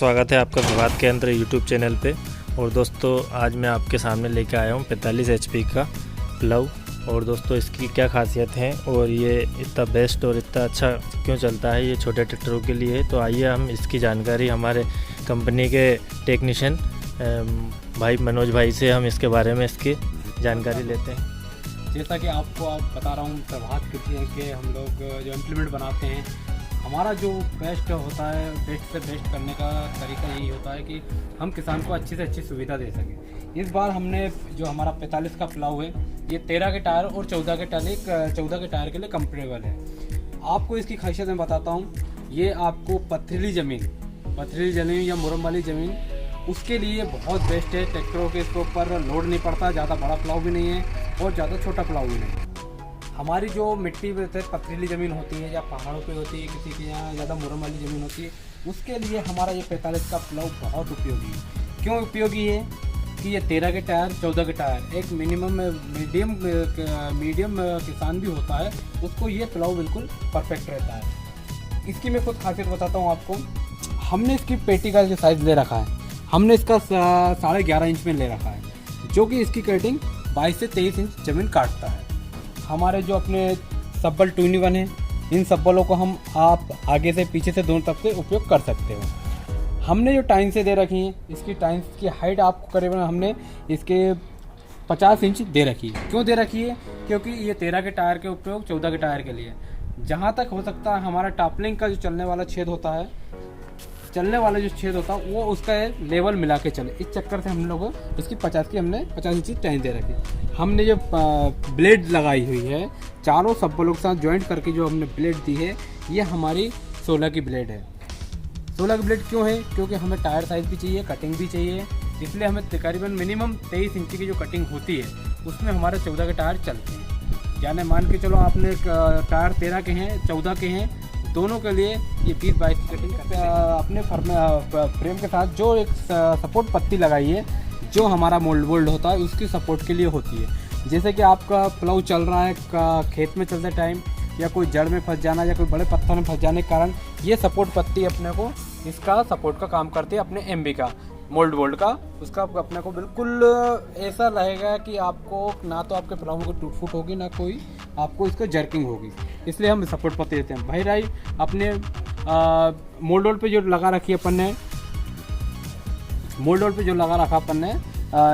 स्वागत है आपका विवाद के अंतर यूट्यूब चैनल पे। और दोस्तों आज मैं आपके सामने लेके आया हूँ 45 HP का प्लव। और दोस्तों इसकी क्या खासियत है और ये इतना बेस्ट और इतना अच्छा क्यों चलता है ये छोटे ट्रैक्टरों के लिए, तो आइए हम इसकी जानकारी हमारे कंपनी के टेक्नीशियन भाई मनोज भाई से हम इसके बारे में इसकी जानकारी लेते हैं। जैसा कि आपको बता रहा हूँ प्रभात कृषि के हम लोग जो इम्प्लीमेंट बनाते हैं, हमारा जो बेस्ट होता है, बेस्ट से बेस्ट करने का तरीका यही होता है कि हम किसान को अच्छी से अच्छी सुविधा दे सकें। इस बार हमने जो हमारा 45 का प्लाव है ये 13 के टायर और 14 के टायर के लिए कंफर्टेबल है। आपको इसकी खासियत मैं बताता हूँ। ये आपको पथरीली ज़मीन या मुरम वाली ज़मीन उसके लिए बहुत बेस्ट है। ट्रैक्टरों के इसके ऊपर लोड नहीं पड़ता, ज़्यादा बड़ा प्लाव भी नहीं है और ज़्यादा छोटा प्लाव भी नहीं है। हमारी जो मिट्टी में पथरीली ज़मीन होती है या पहाड़ों पे होती है, किसी के यहाँ ज़्यादा मुरम वाली ज़मीन होती है, उसके लिए हमारा ये 45 का प्लाव बहुत उपयोगी है। क्यों उपयोगी है कि ये 13 के टायर 14 के टायर एक मीडियम किसान भी होता है उसको ये प्लाव बिल्कुल परफेक्ट रहता है। इसकी मैं खुद खासियत बताता हूँ आपको। हमने इसकी पेटी का जो साइज़ ले रखा है, हमने इसका 11.5 इंच में ले रखा है, जो कि इसकी कटिंग 22 से 23 इंच ज़मीन काटता है। हमारे जो अपने सब्बल 2-in-1 है, इन सब्बलों को हम आप आगे से पीछे से दोनों तरफ से उपयोग कर सकते हो। हमने जो टाइन से दे रखी है, इसकी टाइन्स की हाइट आपको करीबन हमने इसके 50 इंच दे रखी है। क्यों दे रखी है? क्योंकि ये 13 के टायर के उपयोग 14 के टायर के लिए। जहाँ तक हो सकता है हमारा टॉपलिंग का जो चलने वाला छेद होता है वो उसका लेवल मिला के चले, इस चक्कर से हम लोग इसकी 50 इंची टाइन दे रखी। हमने जो ब्लेड लगाई हुई है चारों सब्बलों के साथ जॉइंट करके जो हमने ब्लेड दी है, ये हमारी 16 की ब्लेड है। 16 की ब्लेड क्यों है? क्योंकि हमें टायर साइज़ भी चाहिए, कटिंग भी चाहिए, इसलिए हमें तकरीबन मिनिमम 23 इंची की जो कटिंग होती है उसमें हमारे 14 के टायर चलते हैं। यानी मान के चलो आपने टायर 13 के हैं 14 के हैं, दोनों के लिए ये 20-22 की कटिंग अपने फ्रेम के साथ जो एक सपोर्ट पत्ती लगाई है, जो हमारा मोल्ड होता है उसकी सपोर्ट के लिए होती है। जैसे कि आपका प्लाव चल रहा है खेत में चलते टाइम या कोई जड़ में फंस जाना या कोई बड़े पत्थर में फंस जाने के कारण ये सपोर्ट पत्ती अपने को इसका सपोर्ट का काम करती है, अपने एमबी का मोल्ड का, उसका अपने को बिल्कुल ऐसा रहेगा कि आपको ना तो आपके प्लाव को टूट फूट होगी, ना कोई आपको इसको जर्किंग होगी। इसलिए हम सपोर्ट पत्ती देते हैं। भाई राई अपने मोल्ड पे जो लगा रखी अपन ने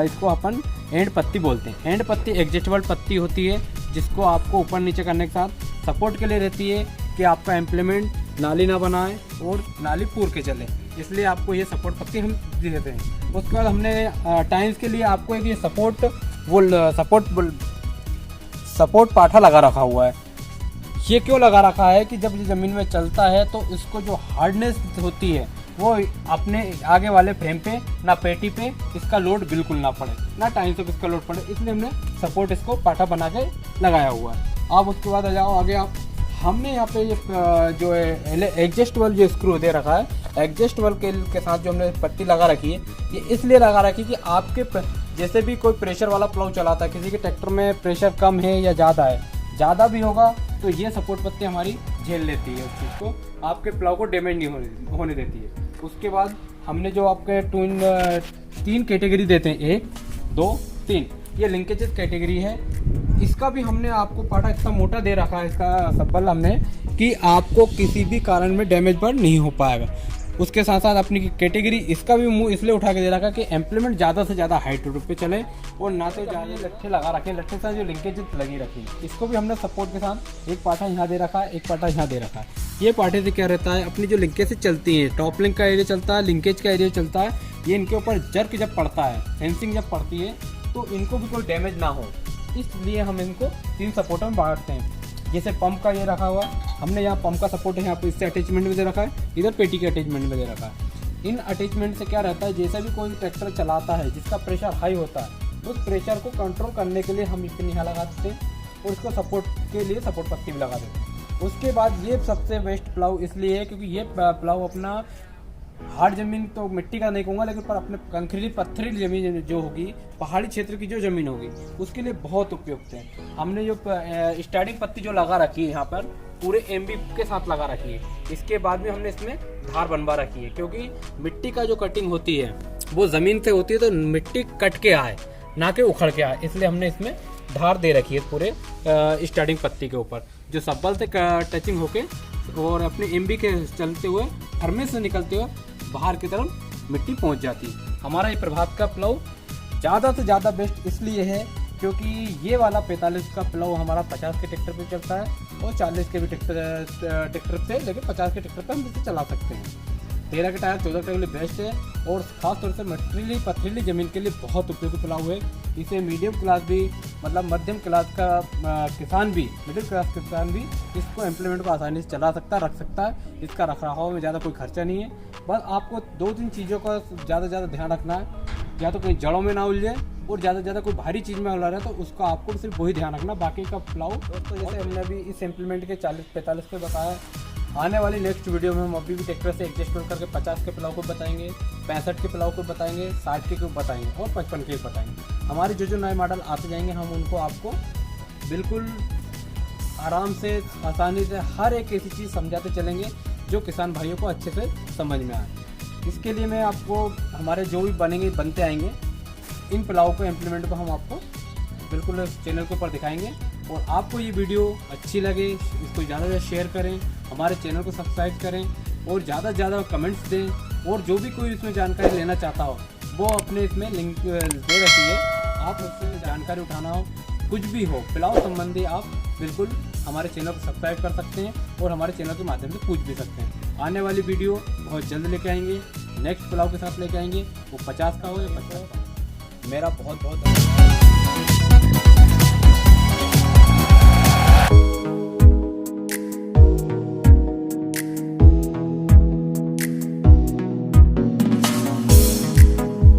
इसको अपन एंड पत्ती बोलते हैं। एंड पत्ती एडजस्टेबल पत्ती होती है, जिसको आपको ऊपर नीचे करने के साथ सपोर्ट के लिए रहती है कि आपका इम्प्लीमेंट नाली ना बनाए और नाली पूर के चले, इसलिए आपको ये सपोर्ट पत्ती हम दे देते हैं। उसके बाद हमने टाइम्स के लिए आपको एक ये सपोर्ट पाठा लगा रखा हुआ है। ये क्यों लगा रखा है कि जब ये ज़मीन में चलता है तो इसको जो हार्डनेस होती है वो अपने आगे वाले फ्रेम पे ना पेटी पे इसका लोड बिल्कुल ना पड़े, ना टाइम से इसका लोड पड़े, इसलिए हमने सपोर्ट इसको पाठा बना के लगाया हुआ है। अब उसके बाद आ जाओ आगे आप। हमने यहाँ पे ये जो है एडजस्टेबल जो स्क्रू दे रखा है, एडजस्टेबल के साथ जो हमने पत्ती लगा रखी है, ये इसलिए लगा रखी कि आपके जैसे भी कोई प्रेशर वाला प्लाव चलाता है, किसी के ट्रैक्टर में प्रेशर कम है या ज़्यादा भी होगा तो ये सपोर्ट पत्ती हमारी झेल लेती है, उस चीज़ को आपके प्लाव को डैमेज नहीं होने देती है। उसके बाद हमने जो आपके 3 कैटेगरी देते हैं, 1 2 3, ये लिंकेजेस कैटेगरी है। इसका भी हमने आपको पाटा इतना मोटा दे रखा है इसका सब्बल हमने कि आपको किसी भी कारण में डैमेज पर नहीं हो पाएगा। उसके साथ साथ अपनी कैटेगरी इसका भी मुंह इसलिए उठा के दे रखा है कि इम्प्लीमेंट ज़्यादा से ज़्यादा हाइट पे चले और ना तो ज़्यादा लट्ठे लगा रखे, लट्ठे के साथ जो लिंकेज लगी रखी है, इसको भी हमने सपोर्ट के साथ एक पाटा यहाँ दे रखा है, एक पाटा यहाँ दे रखा है। ये पाटे से क्या रहता है, अपनी जो लिंकेज से चलती है, टॉप लिंक का एरिया चलता है, लिंकेज का एरिया चलता है, ये इनके ऊपर जर्क जब पड़ता है, फेंसिंग जब पड़ती है तो इनको भी कोई डैमेज ना हो, इसलिए हम इनको 3 सपोर्ट में बांटते हैं। जैसे पंप का ये रखा हुआ है, हमने यहाँ पंप का सपोर्ट है, यहाँ पर इससे अटैचमेंट में दे रखा है, इधर पेटी के अटैचमेंट में दे रखा है। इन अटैचमेंट से क्या रहता है, जैसा भी कोई ट्रैक्टर चलाता है जिसका प्रेशर हाई होता है, उस प्रेशर को कंट्रोल करने के लिए हम इतनी यहाँ लगा देते हैं और उसको सपोर्ट के लिए सपोर्ट पत्ती भी लगा देते हैं। उसके बाद ये सबसे बेस्ट प्लाव इसलिए है क्योंकि ये प्लाव अपना हार्ड ज़मीन तो मिट्टी का नहीं कहूँगा, लेकिन पर अपने कंकरीली पत्थरीली ज़मीन जो होगी, पहाड़ी क्षेत्र की जो ज़मीन होगी, उसके लिए बहुत उपयुक्त है। हमने जो स्टार्टिंग पत्ती जो लगा रखी है यहाँ पर पूरे एमबी के साथ लगा रखी है। इसके बाद में हमने इसमें धार बनवा रखी है, क्योंकि मिट्टी का जो कटिंग होती है वो ज़मीन से होती है, तो मिट्टी कट के आए ना कि उखड़ के आए, इसलिए हमने इसमें धार दे रखी है पूरे स्टार्टिंग पत्ती के ऊपर, जो सब्बल से टचिंग होके और अपने एमबी के चलते हुए फर्मे से निकलते हुए बाहर की तरफ मिट्टी पहुंच जाती है। हमारा ये प्रभात का प्लाऊ ज़्यादा से ज़्यादा बेस्ट इसलिए है क्योंकि ये वाला 45 का प्लाऊ हमारा 50 के ट्रैक्टर पे चलता है और 40 के भी ट्रैक्टर पे, लेकिन 50 के ट्रैक्टर पे हम इसे चला सकते हैं। 13 के टायर 14 के लिए बेस्ट है और ख़ास तौर से मटरीली पथरीली ज़मीन के लिए बहुत उपयोगी प्लाऊ है। इसे मीडियम क्लास भी, मतलब मध्यम क्लास का किसान भी, मिडिल क्लास किसान भी इसको इम्प्लीमेंट को आसानी से चला सकता है, रख सकता है। इसका रखरखाव में ज़्यादा कोई खर्चा नहीं है। बस आपको 2-3 चीज़ों का ज़्यादा से ज़्यादा ध्यान रखना है, या तो कहीं जड़ों में ना उलझे और ज़्यादा से ज़्यादा कोई भारी चीज़ में उलझ रहा है तो उसका आपको सिर्फ वही ध्यान रखना, बाकी का प्लाऊ। तो जैसे हमने अभी इस इम्प्लीमेंट के 40-45 पे बताया, आने वाली नेक्स्ट वीडियो में हम अभी भी ट्रैक्टर से एडजस्टमेंट करके 50 के प्लाऊ को बताएंगे, 65 के प्लाऊ को बताएंगे, 60 के बताएंगे और 55 के बताएंगे। हमारे जो नए मॉडल आते जाएंगे हम उनको आपको बिल्कुल आराम से, आसानी से हर एक ऐसी चीज़ समझाते चलेंगे जो किसान भाइयों को अच्छे से समझ में आए। इसके लिए मैं आपको हमारे जो भी बनते आएंगे इन प्लाऊ को इम्प्लीमेंट को हम आपको बिल्कुल चैनल के ऊपर दिखाएंगे। और आपको ये वीडियो अच्छी लगे इसको ज़्यादा से ज़्यादा शेयर करें, हमारे चैनल को सब्सक्राइब करें और ज़्यादा से ज़्यादा कमेंट्स दें। और जो भी कोई इसमें जानकारी लेना चाहता हो वो अपने इसमें लिंक दे रखी है, आप उससे जानकारी उठाना हो, कुछ भी हो प्लाऊ संबंधी, आप बिल्कुल हमारे चैनल को सब्सक्राइब कर सकते हैं और हमारे चैनल के माध्यम से पूछ भी सकते हैं। आने वाली वीडियो बहुत जल्द लेके आएंगे, नेक्स्ट प्लाऊ के साथ लेके आएंगे, वो 50 का हो या 50 का। मेरा बहुत बहुत धन्यवाद।